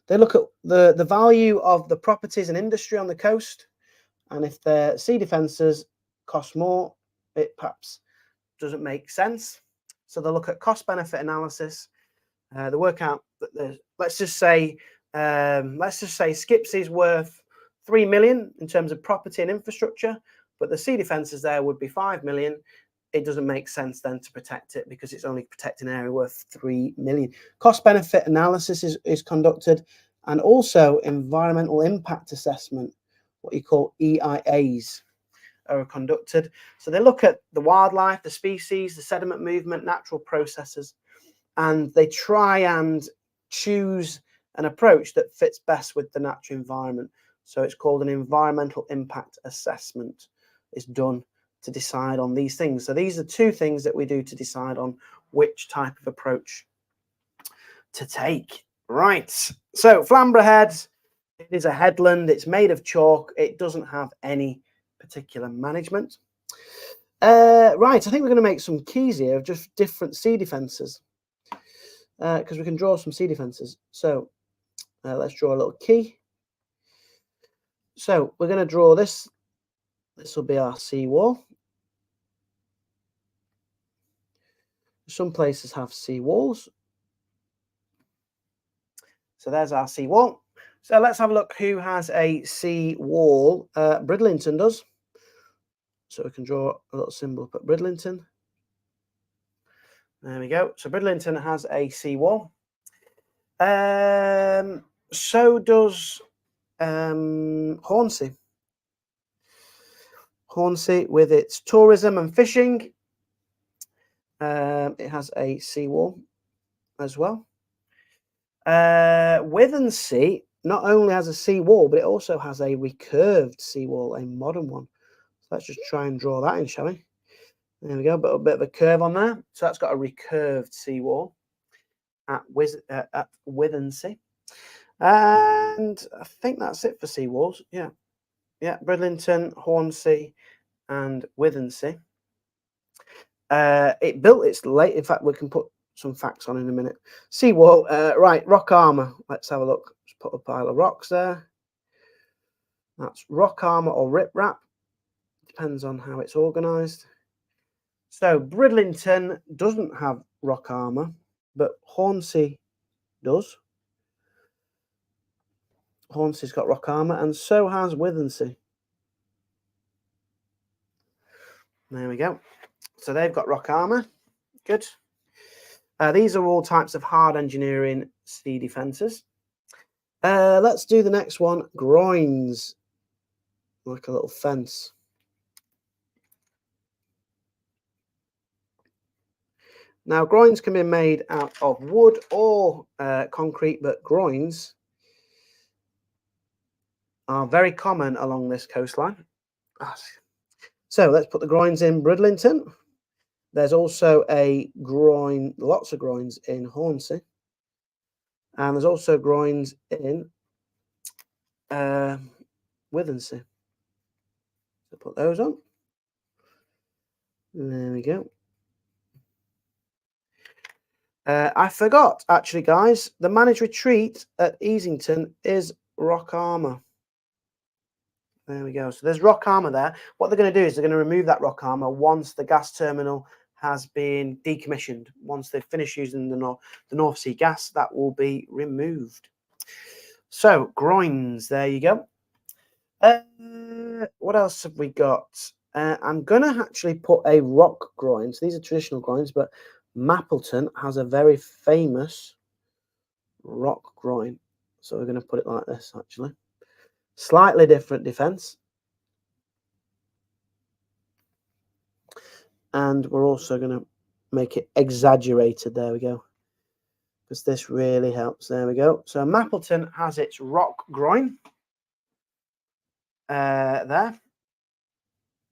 they look at the value of the properties and industry on the coast. And if their sea defences cost more, it perhaps doesn't make sense. So they look at cost benefit analysis. They work out that let's just say Skipsea is worth 3 million in terms of property and infrastructure, but the sea defences there would be 5 million. It doesn't make sense then to protect it because it's only protecting an area worth 3 million. Cost benefit analysis is conducted, and also environmental impact assessment, what you call EIAs, are conducted. So they look at the wildlife, the species, the sediment movement, natural processes, and they try and choose an approach that fits best with the natural environment. So it's called an environmental impact assessment. It's done to decide on these things. So these are two things that we do to decide on which type of approach to take. Right. So Flamborough Head, it is a headland. It's made of chalk. It doesn't have any particular management. Right. I think we're going to make some keys here of just different sea defences, because we can draw some sea defences. So let's draw a little key. So we're going to draw this. This will be our seawall. Some places have seawalls. So there's our seawall. So let's have a look who has a seawall. Bridlington does. So we can draw a little symbol up at Bridlington. There we go. So Bridlington has a seawall. So does Hornsea. Hornsea, with its tourism and fishing, it has a seawall as well. Withensea not only has a seawall, but it also has a recurved seawall, a modern one. So let's just try and draw that in, shall we? There we go, a bit of a curve on there. So that's got a recurved seawall at Withensea. And I think that's it for seawalls. Yeah. Bridlington, Hornsea, and Withensea. It built its late. In fact, we can put some facts on in a minute. Seawall, right, rock armour. Let's have a look. Just put a pile of rocks there. That's rock armour or riprap. Depends on how it's organised. So Bridlington doesn't have rock armour, but Hornsea does. Hornsea's got rock armour, and so has Withensea. There we go. So they've got rock armour. Good. These are all types of hard engineering sea defences. Let's do the next one. Groins. Like a little fence. Now, groins can be made out of wood or concrete, but groins are very common along this coastline. So let's put the groins in Bridlington. There's also a groin, lots of groins in Hornsea. And there's also groins in Withensea. So put those on. There we go. I forgot, actually, guys. The managed retreat at Easington is rock armour. There we go. So there's rock armour there. What they're going to do is they're going to remove that rock armour once the gas terminal has been decommissioned. Once they've finished using the North Sea gas, that will be removed. So, groins, there you go. What else have we got? I'm going to actually put a rock groin. So these are traditional groins, but Mappleton has a very famous rock groin. So we're going to put it like this, actually. Slightly different defence. And we're also going to make it exaggerated. There we go. Because this really helps. There we go. So Mappleton has its rock groin. There.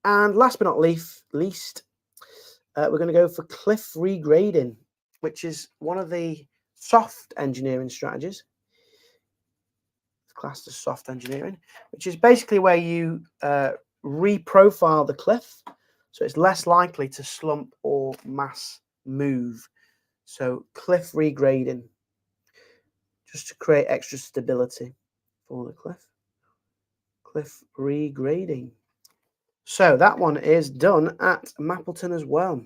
And last but not least, we're going to go for cliff regrading, which is one of the soft engineering strategies. It's classed as soft engineering, which is basically where you reprofile the cliff so it's less likely to slump or mass move. So cliff regrading, just to create extra stability for the cliff. Cliff regrading. So that one is done at Mappleton as well.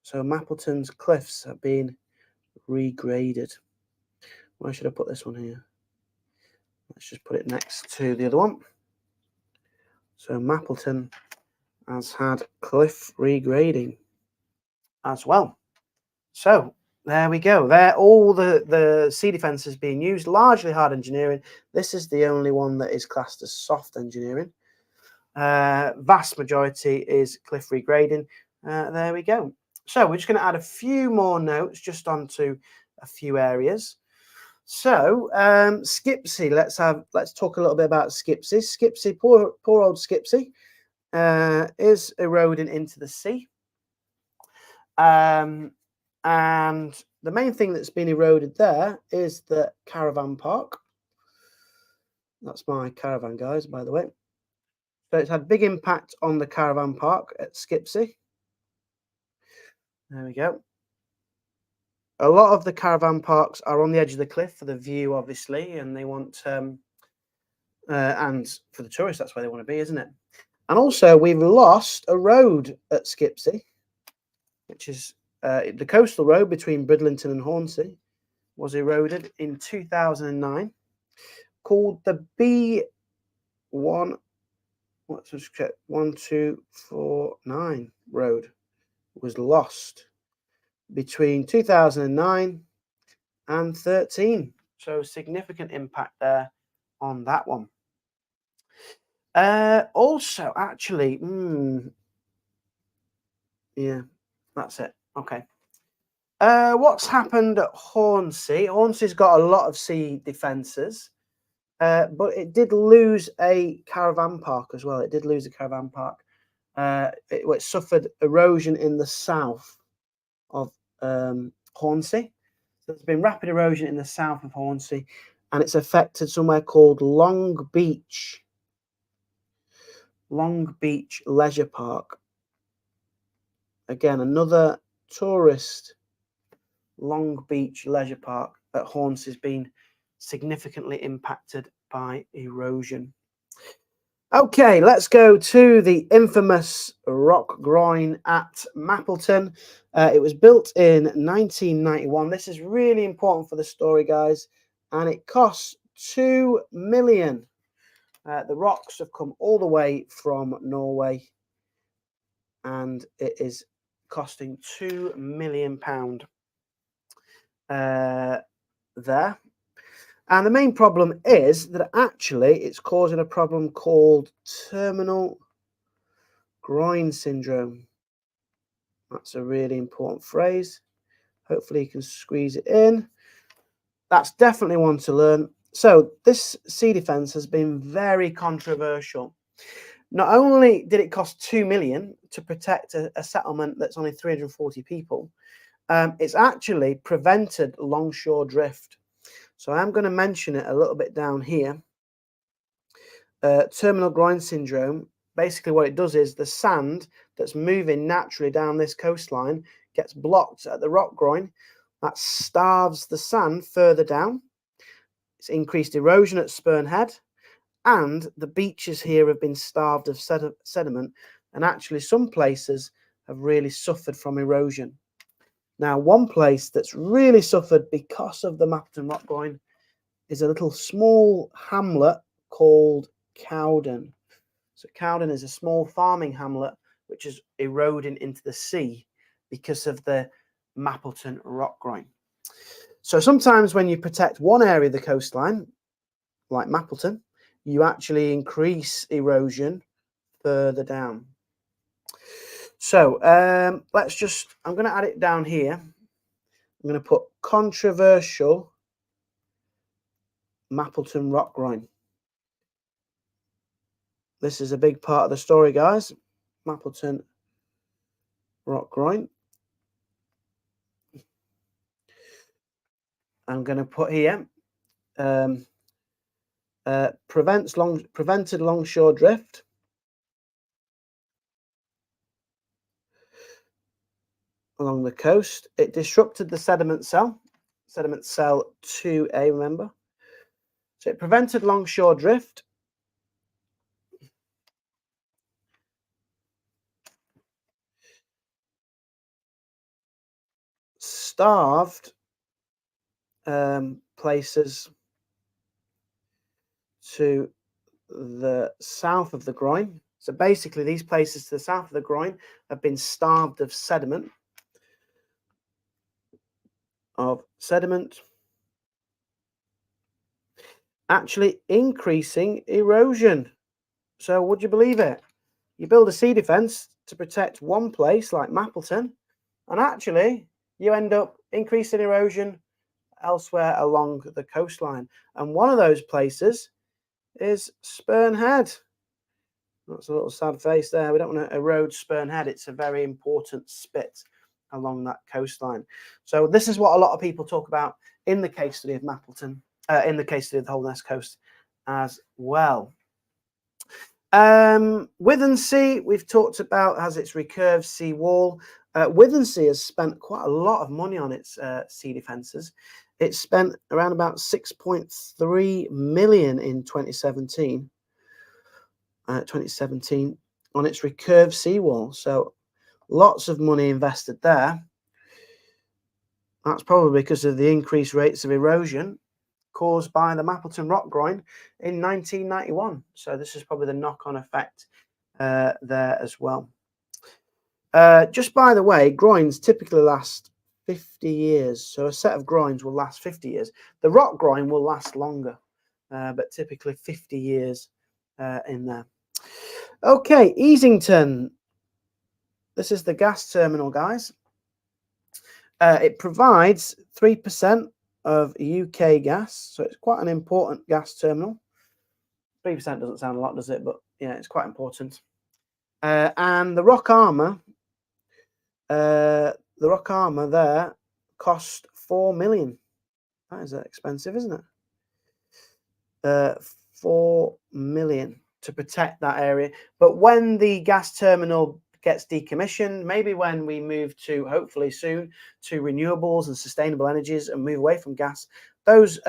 So Mappleton's cliffs have been regraded. Where should I put this one here? Let's just put it next to the other one. So Mappleton has had cliff regrading as well. So there we go. There, all the sea defence is being used, largely hard engineering. This is the only one that is classed as soft engineering. Vast majority is cliff regrading. There we go. So we're just going to add a few more notes just onto a few areas. So Skipsea, let's talk a little bit about Skipsea. Skipsea, poor old Skipsea, is eroding into the sea. And the main thing that's been eroded there is the caravan park. That's my caravan, guys, by the way. So it's had big impact on the caravan park at Skipsea. There we go. A lot of the caravan parks are on the edge of the cliff for the view, obviously, and they want, and for the tourists, that's where they want to be, isn't it? And also, we've lost a road at Skipsea, which is the coastal road between Bridlington and Hornsey, was eroded in 2009, called the B1249 road, was lost between 2009 and 13. So significant impact there on that one. Also, actually, yeah, that's it. Okay. What's happened at Hornsey? Hornsey's got a lot of sea defences, but it did lose a caravan park as well. It did lose a caravan park. It suffered erosion in the south of Hornsey. So there's been rapid erosion in the south of Hornsey, and it's affected somewhere called Long Beach Leisure Park. Again, another tourist Long Beach Leisure Park at Hornsey has been significantly impacted by erosion. Okay, let's go to the infamous rock groin at Mappleton. It was built in 1991. This is really important for the story, guys, and it costs $2 million. The rocks have come all the way from Norway, and it is costing £2 million there. And the main problem is that actually it's causing a problem called terminal groin syndrome. That's a really important phrase. Hopefully you can squeeze it in. That's definitely one to learn. So this sea defence has been very controversial. Not only did it cost $2 million to protect a settlement that's only 340 people, it's actually prevented longshore drift. So I'm going to mention it a little bit down here. Terminal groin syndrome, basically what it does is the sand that's moving naturally down this coastline gets blocked at the rock groin, That starves the sand further down. It's increased erosion at Spurn Head, and the beaches here have been starved of sediment, and actually some places have really suffered from erosion. Now, one place that's really suffered because of the Mapleton rock groin is a little small hamlet called Cowden. So Cowden is a small farming hamlet which is eroding into the sea because of the Mapleton rock groin. So sometimes when you protect one area of the coastline, like Mapleton, you actually increase erosion further down. So I'm going to add it down here. I'm going to put controversial Mapleton rock groin. This is a big part of the story, guys. Mapleton rock groin. I'm going to put here prevented longshore drift. Along the coast. It disrupted the sediment cell 2A, remember? So it prevented longshore drift. Starved places to the south of the groin. So basically these places to the south of the groin have been starved of sediment. Actually increasing erosion. So would you believe it? You build a sea defence to protect one place like Mapleton, and actually you end up increasing erosion elsewhere along the coastline. And one of those places is Spurn Head. That's a little sad face there. We don't want to erode Spurn Head. It's a very important spit along that coastline. So this is what a lot of people talk about in the case study of Mapleton, in the case study of the Holderness coast as well. Withensea, we've talked about, has its recurved sea wall. Withensea has spent quite a lot of money on its sea defences. It spent around about 6.3 million in 2017 on its recurved seawall. So lots of money invested there. That's probably because of the increased rates of erosion caused by the Mapleton rock groin in 1991. So this is probably the knock-on effect there as well. Just by the way, groins typically last 50 years. So a set of groins will last 50 years. The rock groin will last longer, but typically 50 years in there. Okay, Easington. This is the gas terminal, guys. It provides 3% of UK gas, so it's quite an important gas terminal. 3% doesn't sound a lot, does it? But yeah, it's quite important. And the rock armour, there cost 4 million. That is expensive, isn't it? 4 million to protect that area. But when the gas terminal gets decommissioned, maybe when we move to, hopefully soon, to renewables and sustainable energies and move away from gas, those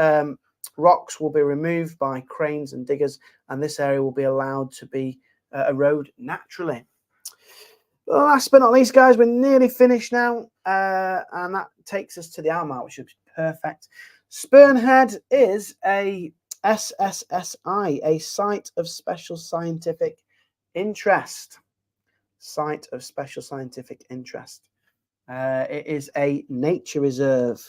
rocks will be removed by cranes and diggers, and this area will be allowed to be erode naturally. Last but not least, guys, we're nearly finished now, and that takes us to the hour mark, which is perfect. Spurn Head is a SSSI, a Site of Special Scientific Interest. Site of Special Scientific Interest. It is a nature reserve.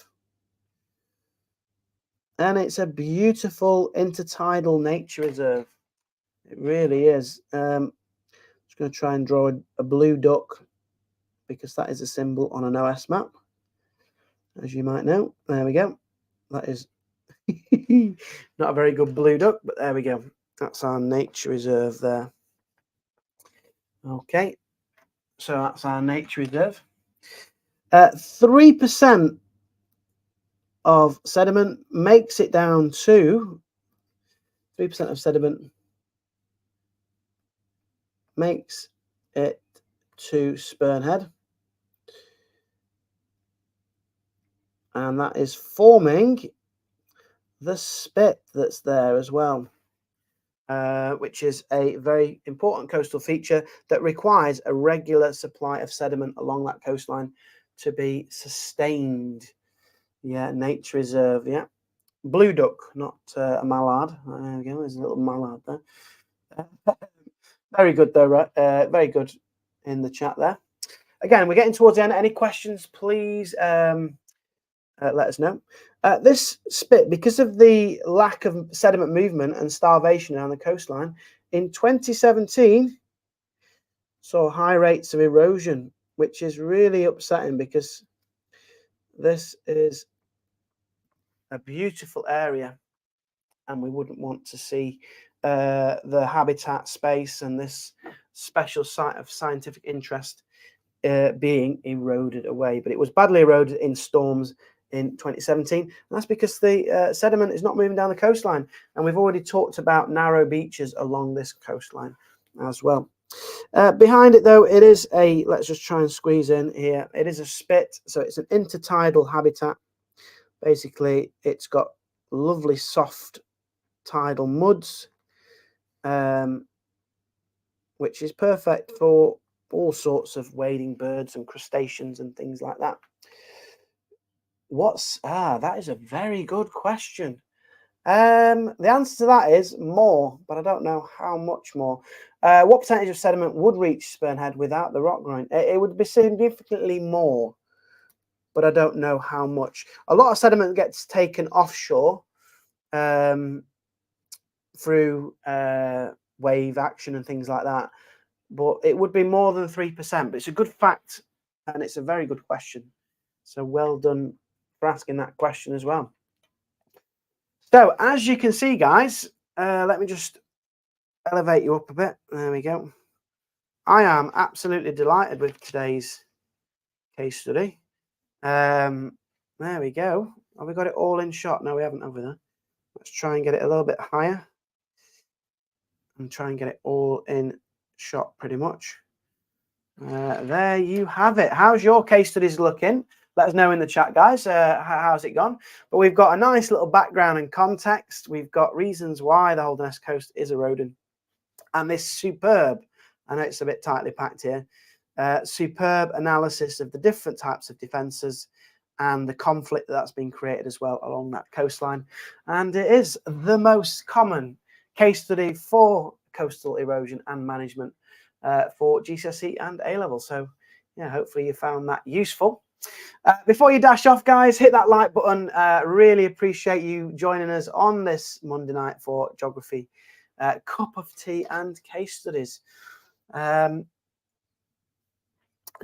And it's a beautiful intertidal nature reserve. It really is. Just going to try and draw a blue duck, because that is a symbol on an OS map, as you might know. There we go. That is not a very good blue duck, but there we go. That's our nature reserve there. Okay, so that's our nature reserve. 3% of sediment makes it down to 3% of sediment makes it to Spurn Head. and that is forming the spit that's there as well, which is a very important coastal feature that requires a regular supply of sediment along that coastline to be sustained. Yeah, nature reserve. Yeah, blue duck, not a mallard. There we go. There's a little mallard there. Very good though, right? Very good in the chat there. Again, we're getting towards the end. Any questions, please let us know. This spit, because of the lack of sediment movement and starvation around the coastline, in 2017 saw high rates of erosion, which is really upsetting because this is a beautiful area and we wouldn't want to see the habitat space and this special site of scientific interest being eroded away. But it was badly eroded in storms in 2017, and that's because the sediment is not moving down the coastline, and we've already talked about narrow beaches along this coastline as well. Behind it though, it is a, let's just try and squeeze in here, it is a spit, so it's an intertidal habitat. Basically it's got lovely soft tidal muds, which is perfect for all sorts of wading birds and crustaceans and things like that. That is a very good question. The answer to that is more, but I don't know how much more. What percentage of sediment would reach Spurnhead without the rock groin? It would be significantly more, but I don't know how much. A lot of sediment gets taken offshore through wave action and things like that, but it would be more than 3%. But it's a good fact, and it's a very good question. So well done for asking that question as well. So as you can see, guys, let me just elevate you up a bit. There we go. I am absolutely delighted with today's case study. There we go. Have we got it all in shot? No, we haven't over there. Let's try and get it a little bit higher and try and get it all in shot pretty much. There you have it. How's your case studies looking? Let us know in the chat, guys. How's it gone? But we've got a nice little background and context. We've got reasons why the Holderness coast is eroding. And this superb, I know it's a bit tightly packed here, superb analysis of the different types of defences and the conflict that's been created as well along that coastline. And it is the most common case study for coastal erosion and management for GCSE and A-level. So, yeah, hopefully you found that useful. Before you dash off, guys, hit that like button. Really appreciate you joining us on this Monday night for geography, cup of tea and case studies.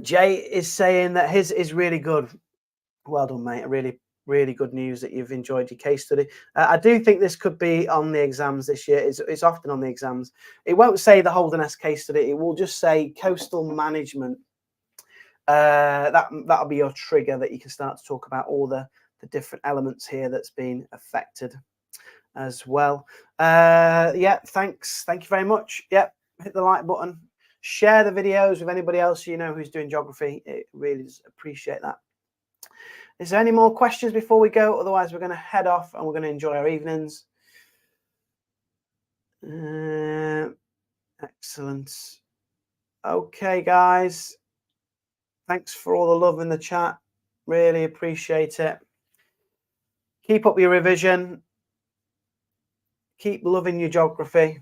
Jay is saying that his is really good. Well done, mate. Really good news that you've enjoyed your case study. I do think this could be on the exams this year. It's often on the exams. It won't say the Holderness case study. It will just say coastal management. That'll be your trigger that you can start to talk about all the different elements here that's been affected as well. Yeah, thanks. Thank you very much. Yep, hit the like button. Share the videos with anybody else you know who's doing geography. It really does appreciate that. Is there any more questions before we go? Otherwise, we're going to head off and we're going to enjoy our evenings. Excellent. Okay, guys. Thanks for all the love in the chat. Really appreciate it. Keep up your revision. Keep loving your geography.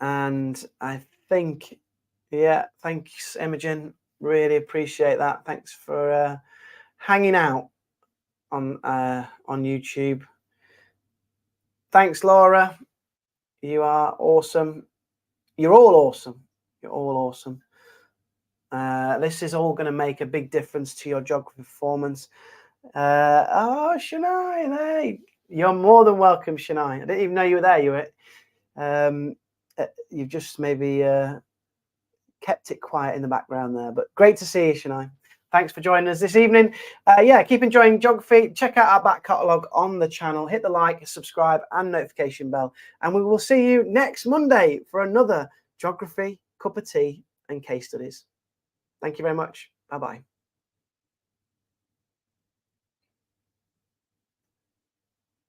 And I think, yeah, thanks, Imogen. Really appreciate that. Thanks for hanging out on YouTube. Thanks, Laura. You are awesome. You're all awesome. You're all awesome. This is all going to make a big difference to your geography performance. Oh, Shania, hey, you're more than welcome, Shania. I didn't even know you were there. You were. You've just maybe kept it quiet in the background there, but great to see you, Shania. Thanks for joining us this evening. Yeah, keep enjoying geography. Check out our back catalogue on the channel. Hit the like, subscribe, and notification bell. And we will see you next Monday for another geography, cup of tea, and case studies. Thank you very much. Bye-bye.